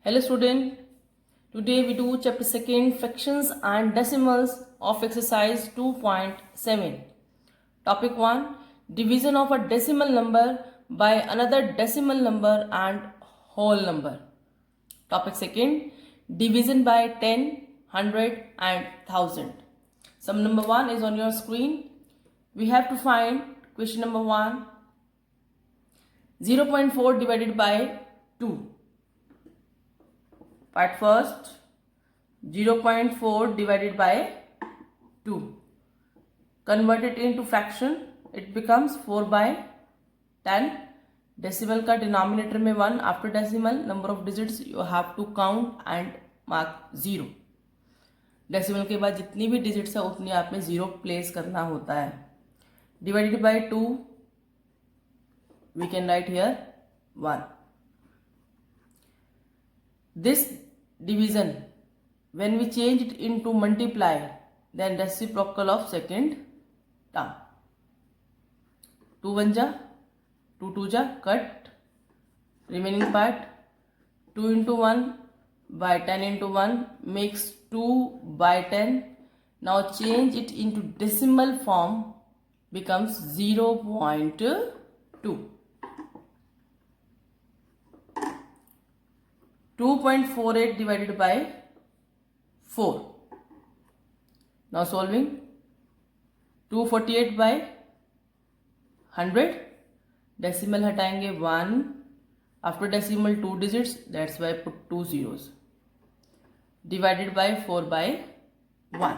Hello student, today we do chapter 2 fractions and decimals of exercise 2.7. Topic 1, division of a decimal number by another decimal number and whole number. Topic 2, division by 10, 100 and 1000. Sum number 1 is on your screen. We have to find question number 1, 0.4 divided by 2. Part first, 0.4 divided by 2. Convert it into fraction, it becomes 4 by 10. Decimal का denominator में 1, after decimal number of digits you have to count and mark 0. Decimal के बाद जितनी भी digits है उतनी आपने 0 place करना होता है. Divided by 2, we can write here 1. This division, when we change it into multiply, then reciprocal of second term. 2 1 ja, 2 2 ja, cut. Remaining part 2 into 1 by 10 into 1 makes 2 by 10. Now change it into decimal form, becomes 0.2. 2.48 divided by 4. Now solving. 248 by 100. Decimal हटाएंगे 1. After decimal 2 digits, that's why I put 2 zeros. Divided by 4 by 1.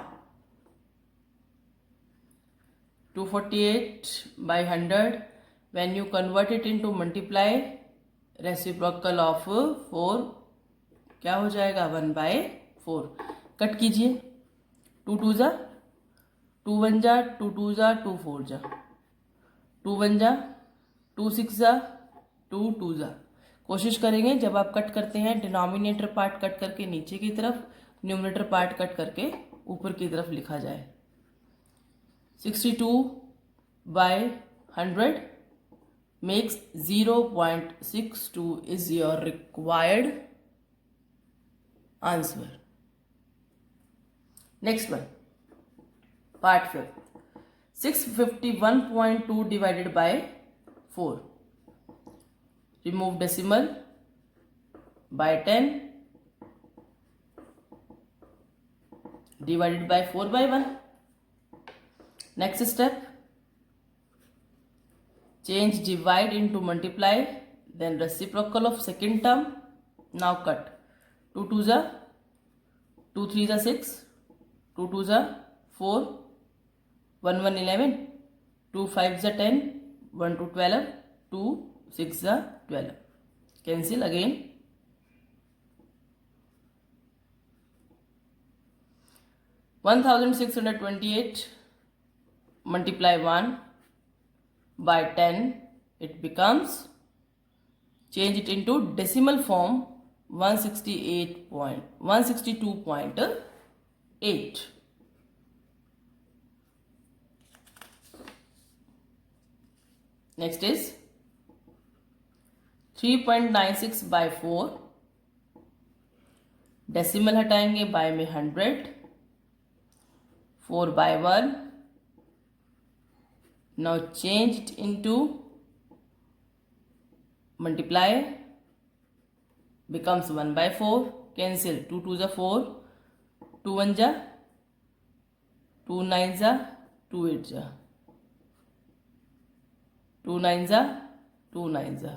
248 by 100. When you convert it into multiply, reciprocal of 4 क्या हो जाएगा 1/4. Cut कीजिए. 2 2 जा, 2 1 जा, 2 2 जा, 2 4 जा, 2 1 जा, 2 6 जा, 2 2 जा. कोशिश करेंगे जब आप कट करते हैं डिनोमिनेटर पार्ट कट करके नीचे की तरफ, न्यूमरेटर पार्ट कट करके ऊपर की तरफ लिखा जाए. 62 by 100 makes 0.62 is your required answer. Next one, part 5. 651.2 divided by 4. Remove decimal by 10 divided by 4 by 1. Next step, change divide into multiply, then reciprocal of second term. Now cut. 2 2 जा, 2 3 जा 6, 2 2 जा 4, 1 1 11, 2 5 जा 10, 1 2 12, 2 6 जा 12. Cancel again. 1628 multiply 1 by 10, it becomes, change it into decimal form, 162.8. Next is 3.96 by 4. Decimal हटाएंगे by में 100. 4 by 1. Now change it into multiply, becomes 1/4. Cancel. 2 2 जा 4, 2 1 जा, 2 9 जा, 2 8 जा, 2 9 जा, 2 9 जा.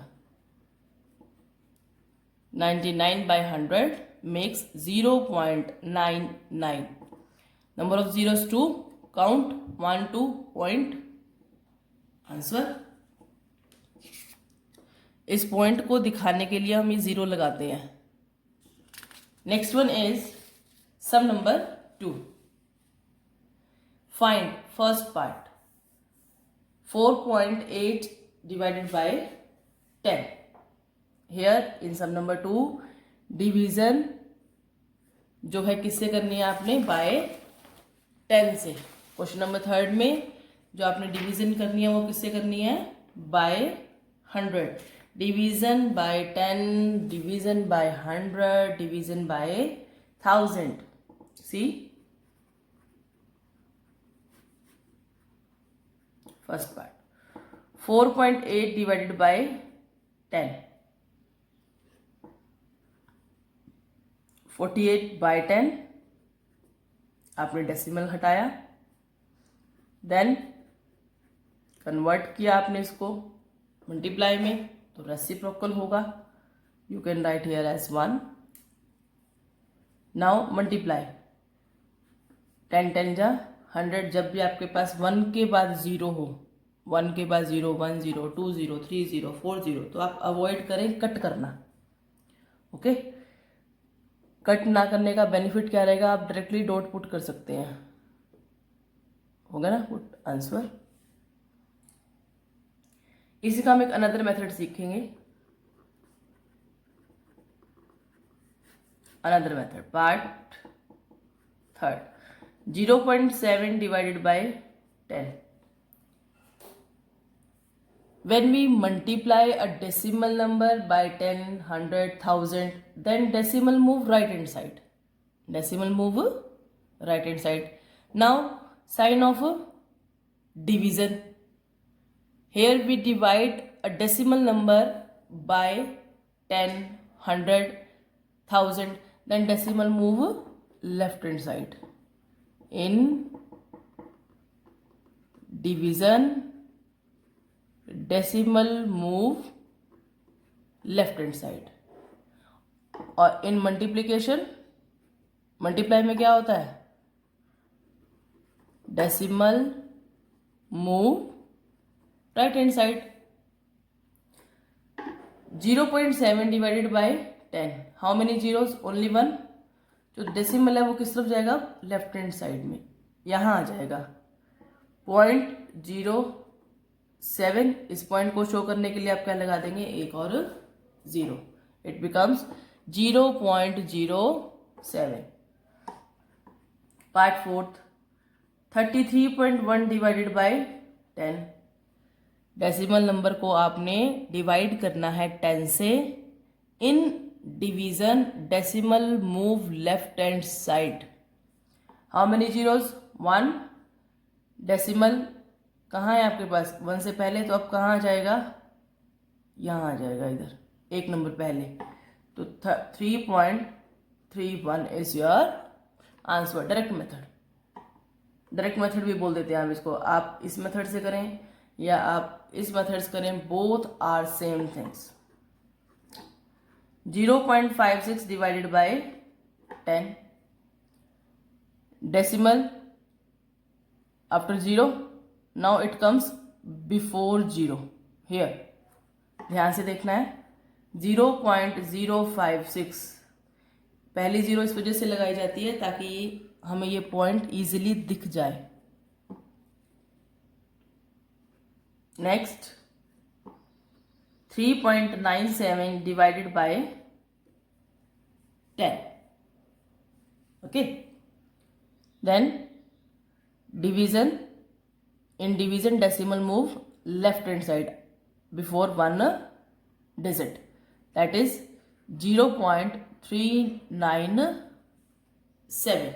99 by 100 makes 0.99. Number of zeros to count 1 2 point. Answer. इस point को दिखाने के लिए हम ये 0 लगाते हैं. Next one is sum number 2. Find first part. 4.8 divided by 10. Here in sum number 2, division जो है किससे करनी है आपने, बाय 10 से. क्वेश्चन नंबर 3 में जो आपने डिवीजन करनी है वो किससे करनी है, bye 100. Division by 10, division by 100, division by 1000. See, first part, 4.8 divided by 10, 48 by 10, आपने डेसिमल हटाया, देन कन्वर्ट किया आपने इसको मल्टीप्लाई में, तो रेसिप्रोकल होगा. You can write here as 1. Now multiply 10 10 जा 100. जब भी आपके पास 1 के बाद 0 हो, 1 के बाद 0, 1 0, 2 0, 3 0, 4 0, तो आप अवॉइड करें कट करना. ओके, कट ना करने का बेनिफिट क्या रहेगा, आप डायरेक्टली डॉट पुट कर सकते हैं. होगा ना पुट आंसर. इसी का हम एक अनदर मेथड सीखेंगे. Another method, part third, 0.7 divided by 10. When we multiply a decimal number by 10, 100, 1000, then decimal move right hand side. Decimal move right hand side. Now sign of division. Here we divide a decimal number by 10, 100, 1000, then decimal move left hand side. In division, decimal move left hand side. और in multiplication, multiply में क्या होता है, decimal move right hand side. 0.7 divided by 10, how many zeros, only 1. जो decimal है वो किस तरफ जाएगा, लेफ्ट हैंड साइड में, यहां आ जाएगा. 0.07, इस पॉइंट को शो करने के लिए आप क्या लगा देंगे, एक और 0. It becomes 0.07. Part fourth, 33.1 divided by 10. Decimal number को आपने डिवाइड करना है 10 से. In division decimal move left hand side. How many zeros, 1. Decimal कहाँ है आपके पास, 1 से पहले, तो अब कहाँ आ जाएगा, यहाँ आ जाएगा, इधर एक नंबर पहले. तो 3.31 is your answer. Direct method, direct method भी बोल देते हैं हम इसको. आप इस मेथड से करें या आप इस मेथड से करें, both are same things. 0.56 divided by 10. Decimal after 0, now it comes before 0 here. ध्यान से देखना है. 0.056, पहली 0 इस वजह से लगाई जाती है ताकि हमें ये पॉइंट इजीली दिख जाए. Next, 3.97 divided by 10. Okay, then division. in division decimal move left hand side before one digit, that is 0.397.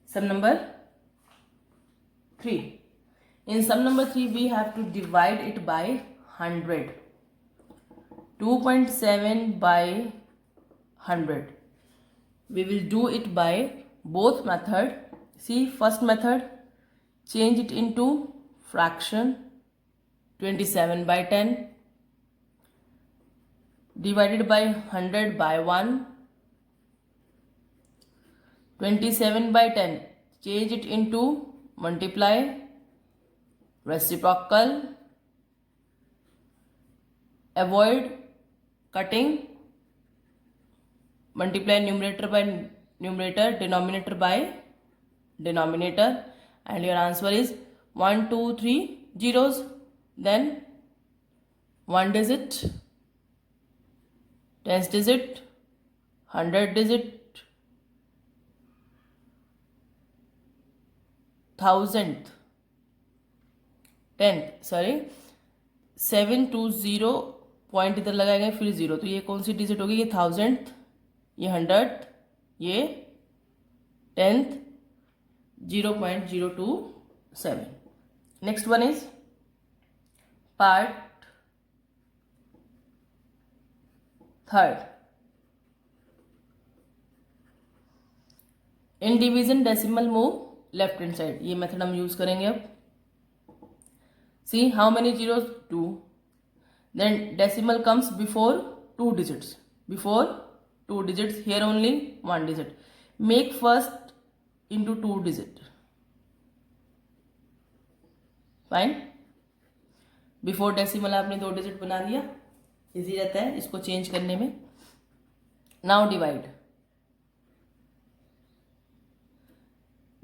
Sum number 3. In sum number 3 we have to divide it by 100. 2.7 by 100. We will do it by both method. See, first method, change it into fraction. 27 by 10 divided by 100 by 1. 27 by 10, change it into multiply, reciprocal, avoid cutting, multiply numerator by numerator, denominator by denominator, and your answer is 1 2 3 zeros, then 1 digit, 10th digit, 100 digit, 1000th, 10th sorry 720 point इधर लगाए गए फिर 0, तो ये कौन सी digit होगी? ये 1000th, ये 100th, ये 10th, 0.027. Next one is part third. In division decimal move left hand side. ये मेथड हम यूज करेंगे अब. See how many zeros? 2. Then decimal comes before 2 digits. Before 2 digits, here only 1 digit. Make first into 2 digit. Fine. Before decimal आपने 2 digit बना दिया, easy रहता है इसको चेंज करने में. Now divide.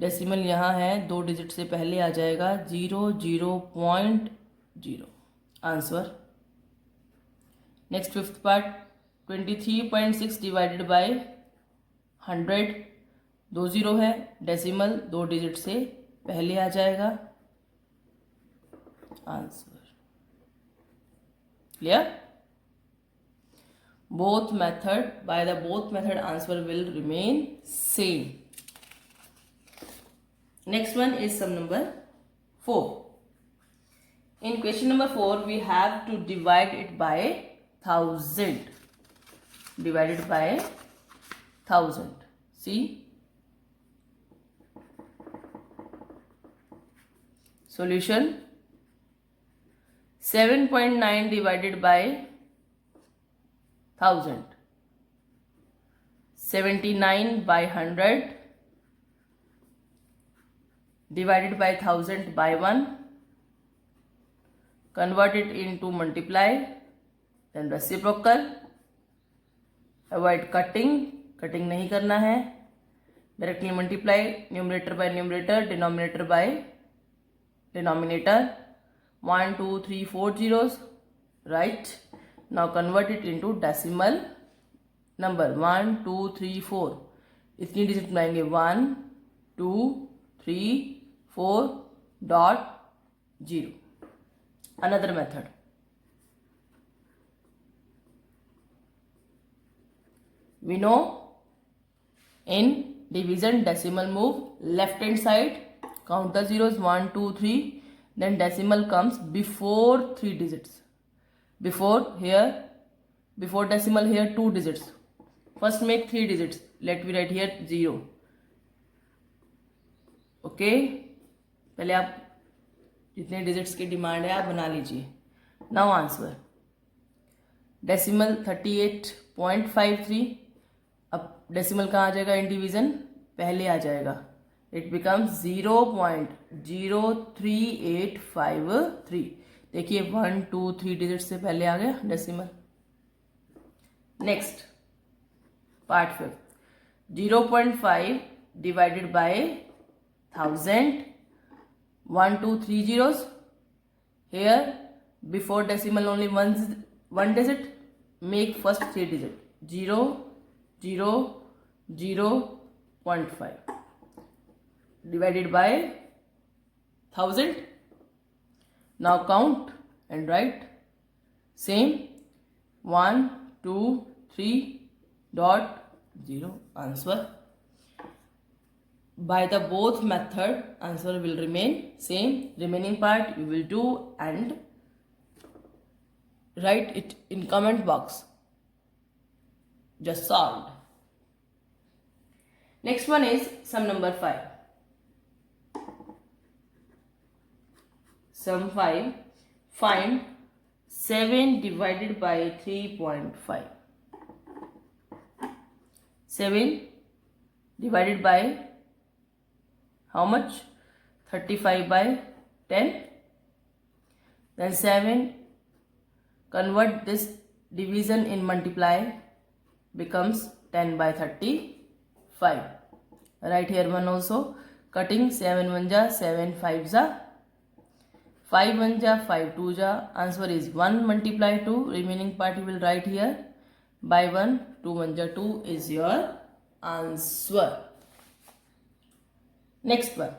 डेसिमल यहाँ है, 2 डिजिट से पहले आ जाएगा 0.0. Answer. Next fifth part 23.6 divided by 100. 2 0 है, डेसिमल 2 डिजिट से पहले आ जाएगा. Answer. Clear? Both method, by the both method answer will remain same. Next one is sum number 4. In question number 4, we have to divide it by 1000. Divided by 1000. See? Solution. 7.9 divided by 1000. 79 by 100. Divided by 1000 by 1, convert it into multiply, then reciprocal. Avoid cutting नहीं करना है. Directly multiply numerator by numerator, denominator by denominator. 1 2 3 4 zeros, right? Now convert it into decimal number. 1 2 3 4 इतनी digit बनाएंगे. 1 2 3 4.0. Another method. We know in division decimal move left hand side, count the zeros 1 2 3, then decimal comes before 3 digits. Before decimal here 2 digits. First make 3 digits. Let me write here 0. Okay पहले आप जितने digits की demand है आप बना लीजिए. Now answer. Decimal 38.53. अब decimal कहाँ आ जाएगा? इन डिवीजन पहले आ जाएगा. It becomes 0.03853. देखिए 1 2 3 डिजिट से पहले आ गया decimal. Next part 5. 0.5 divided by 1000. 1 2 3 zeros. Here before decimal only one digit. Make first 3 digit. 0 0 0.5 divided by 1000. Now count and write same. 1 2 3.0. Answer. By the both method answer will remain same. Remaining part you will do and write it in comment box. Just solved. Next one is sum number 5. Sum 5. Find 7 divided by 3.5. 7 divided by how much? 35 by 10. Then 7. Convert this division in multiply. Becomes 10 by 35. Write here 1 also. Cutting 7 1 ja, 7 5 ja. 5 1 ja, 5 2 ja. Answer is 1 multiply 2. Remaining part you will write here. By 1. 2 1 ja 2 is your answer. Next one.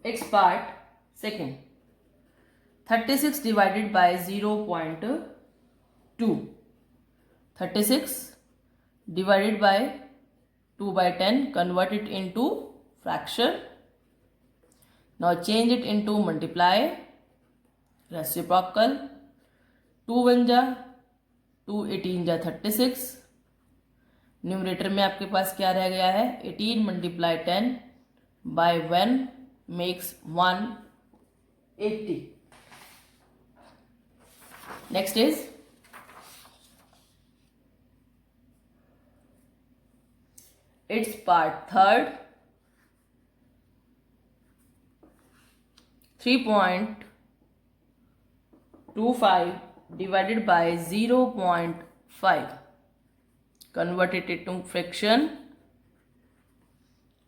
It's part second. 36 divided by 0.2. 36 divided by 2 by 10, convert it into fraction. Now change it into multiply, reciprocal. 2 1 जा 2, 18 जा 36. Numerator में आपके पास क्या रह गया है? 18 multiply 10 by 1 makes 180. Next is its part third. 3.25 divided by 0.5. Convert it into fraction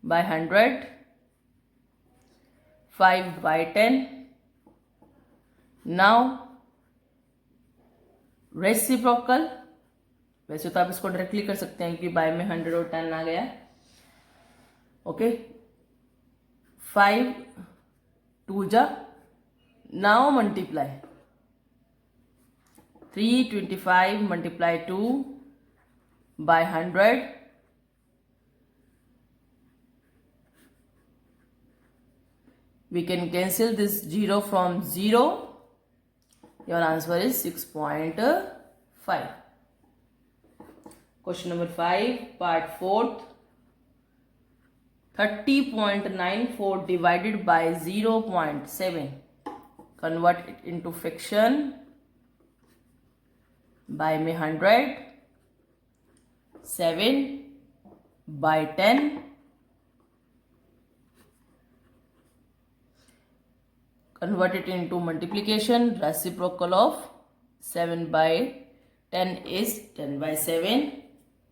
by 100. 5 by 10. Now reciprocal. वैसे तो आप इसको डायरेक्टली कर सकते हैं क्योंकि बाय में 100 और 10 आ गया. ओके, 5 2 जा. Now multiply. 325 multiply 2 by 100. We can cancel this 0 from 0. Your answer is 6.5. Question number 5, part 4th. 30.94 divided by 0.7. Convert it into fraction by में 100. 7 by 10. Convert it into multiplication. Reciprocal of 7 by 10 is 10 by 7.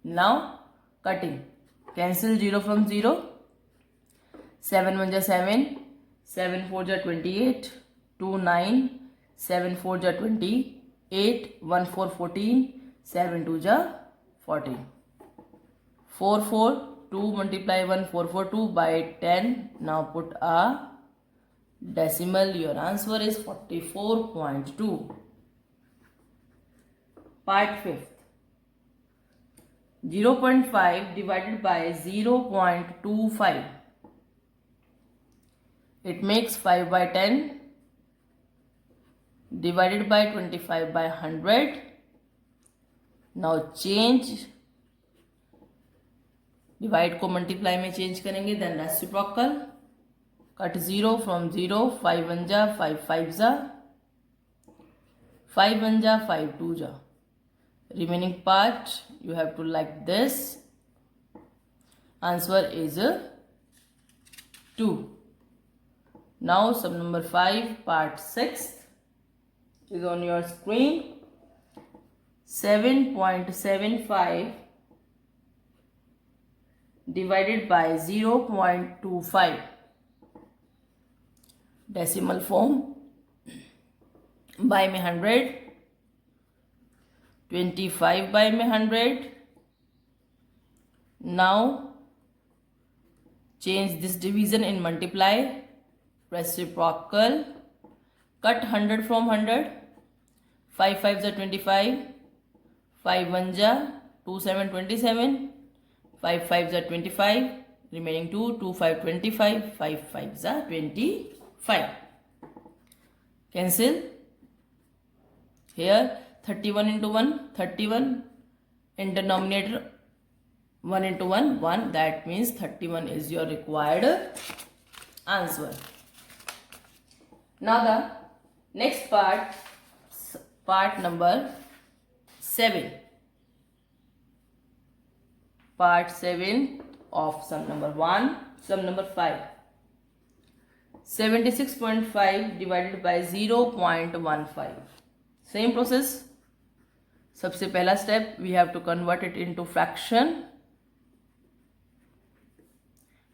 Now cutting. Cancel 0 from 0. 7 1 ja 7. 7 4 ja 28. 2 9. 7 4 ja 28. 1 4 14. 7 2 ja 14. 4 4 2 multiply 1 4 4 2 by 10. Now put a decimal. Your answer is 44.2. Part 5th. 0.5 divided by 0.25. It makes 5 by 10 divided by 25 by 100. Now change. Divide को multiply में change करेंगे. Then reciprocal. Cut 0 from 0. 5 1 जा 5 5 जा. 5 1 जा 5 2 जा. Remaining part you have to like this. Answer is 2. Now sum number 5, part 6 is on your screen. 7.75 divided by 0.25. Decimal form. by में 100. 25 by में 100. Now change this division in multiply. Reciprocal. Cut 100 from 100. 5 5 जा 25. 5 1 जा 2 7 27. 5 5 जा 25. Remaining 2 2 5 25. 5 5 जा 25. Cancel. Here 31 into 1 31. In denominator 1 into 1 1. That means 31 is your required answer. Now the next part number 7. Part 7 of sum number 1. Sum number 5. 76.5 divided by 0.15. Same process. सबसे पहला step, we have to convert it into fraction.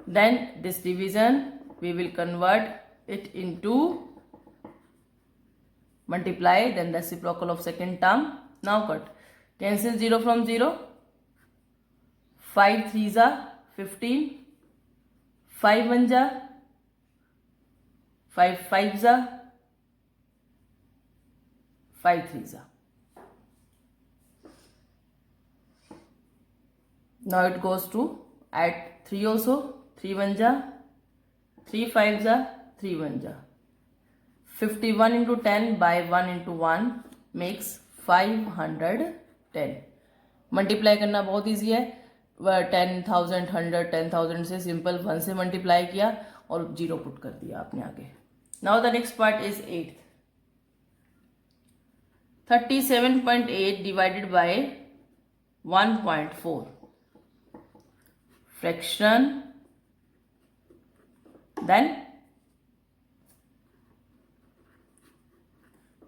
Then this division we will convert it into multiply, then reciprocal of second term. Now cut. Cancel 0 from 0. 5 3 जा 15. 5 1 जा 5 5 जा 5 3s. Now it goes to add 3 also. 3 1 ja, 3 5 ja, 3 1 ja. 51 into 10 by 1 into 1 makes 510. Multiply करना बहुत easy है. 10,000 100 10,000 से simple 1 से multiply किया और 0 पुट कर दिया आपने आगे. Now the next part is 8th. 37.8 divided by 1.4. Fraction, then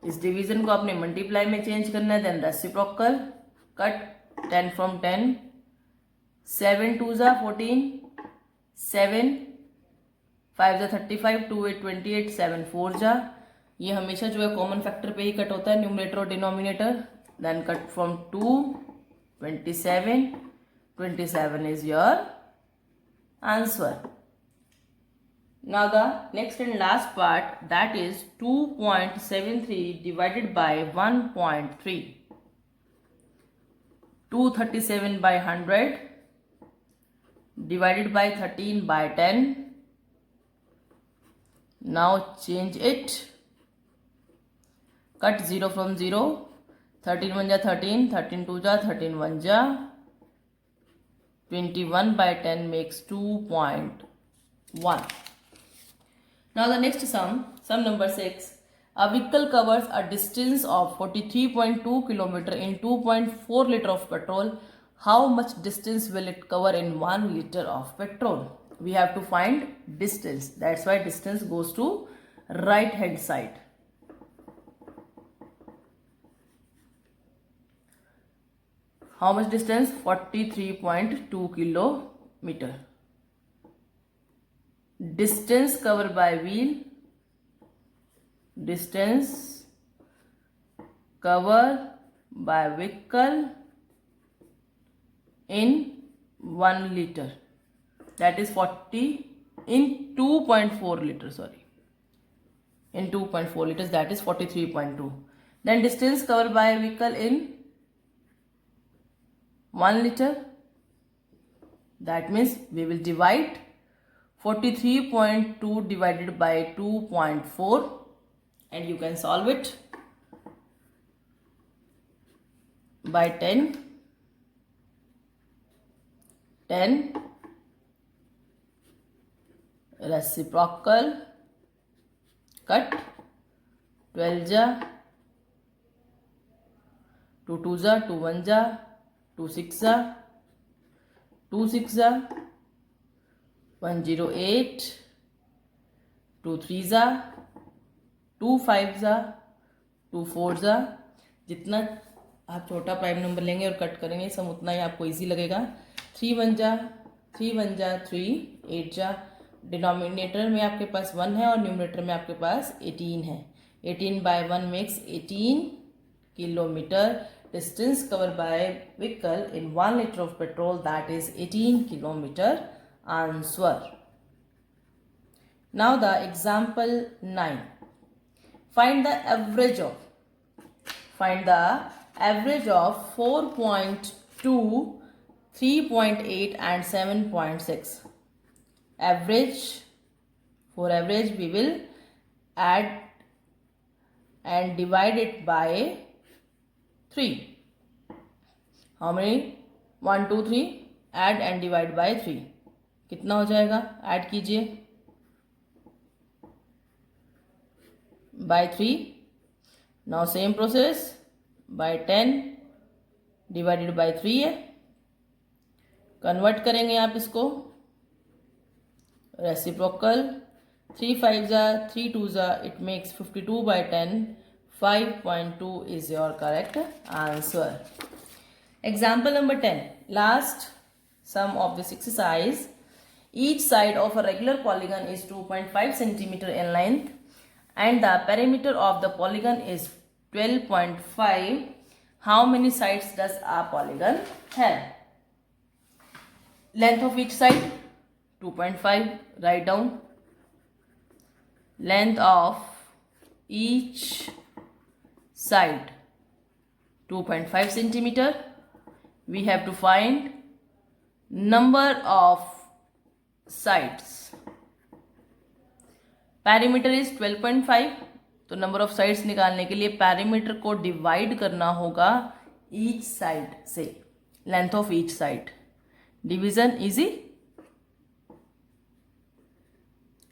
इस डिवीजन को आपने मल्टीप्लाई में चेंज करना है. Then reciprocal. Cut 10 from 10. 7 2 जा 14. 7 5 जा 35. 2 8 28. 7 4 जा. ये हमेशा जो है कॉमन फैक्टर पे ही कट होता है, न्यूमरेटर और denominator. Then cut from 2 27. 27 is your answer. Now the next and last part, that is 2.73 divided by 1.3. 237 by 100 divided by 13 by 10. Now change it. Cut 0 from 0. 13 1 ja 13. 13 2 ja 13 1 ja. 21 by 10 makes 2.1. Now the next sum number 6. A vehicle covers a distance of 43.2 km in 2.4 liter of petrol. How much distance will it cover in 1 liter of petrol? We have to find distance. That's why distance goes to right hand side. How much distance? 43.2 kilometer. Distance covered by wheel. Distance covered by vehicle in 1 liter. That is 40 in 2.4 liters. Sorry. In 2.4 liters, that is 43.2. Then distance covered by vehicle in 1 liter. That means we will divide 43.2 divided by 2.4 and you can solve it by 10. 10 reciprocal. Cut 12 ja, 2 2 ja, 2 1 ja, 2 6 जा 2 6 जा 108. 2 3 जा 2 5 जा 2 4 जा. जितना आप छोटा prime number लेंगे और कट करेंगे सम उतना ही आपको इजी लगेगा. 3 1 जा 3 8 जा. डिनोमिनेटर में आपके पास 1 है और न्यूमरेटर में आपके पास 18 है. 18 by 1 makes 18 kilometre. Distance covered by vehicle in 1 liter of petrol, that is 18 kilometer. Answer. Now the example 9. Find the average of 4.2, 3.8 and 7.6. Average. For average we will add and divide it by 3. How many? 1 2 3. Add and divide by 3. कितना हो जाएगा? Add कीजिए by 3. Now same process by 10 divided by 3 है. Convert करेंगे आप इसको. Reciprocal. 3 5 जा 3 2 जा. It makes 52 by 10. 5.2 is your correct answer. Example number 10. Last sum of this exercise. Each side of a regular polygon is 2.5 centimeter in length and the perimeter of the polygon is 12.5. How many sides does a polygon have? Length of each side 2.5. Write down. Length of each side 2.5 centimeter. We have to find number of sides. Perimeter is 12.5, तो number of sides निकालने के लिए perimeter को divide करना होगा each side से, length of each side. Division easy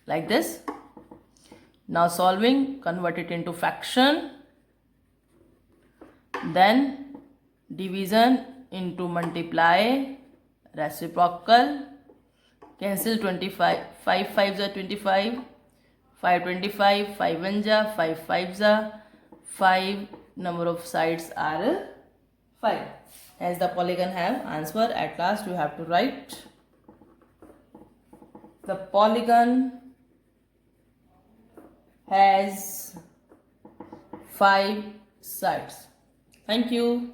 like this. Now solving, convert it into fraction, then division into multiply, reciprocal, cancel 25, 5 5s are 25, 5 25, 5 1s are 5 5s are 5, number of sides are 5. As the polygon have answer, at last you have to write the polygon has 5 sides. Thank you.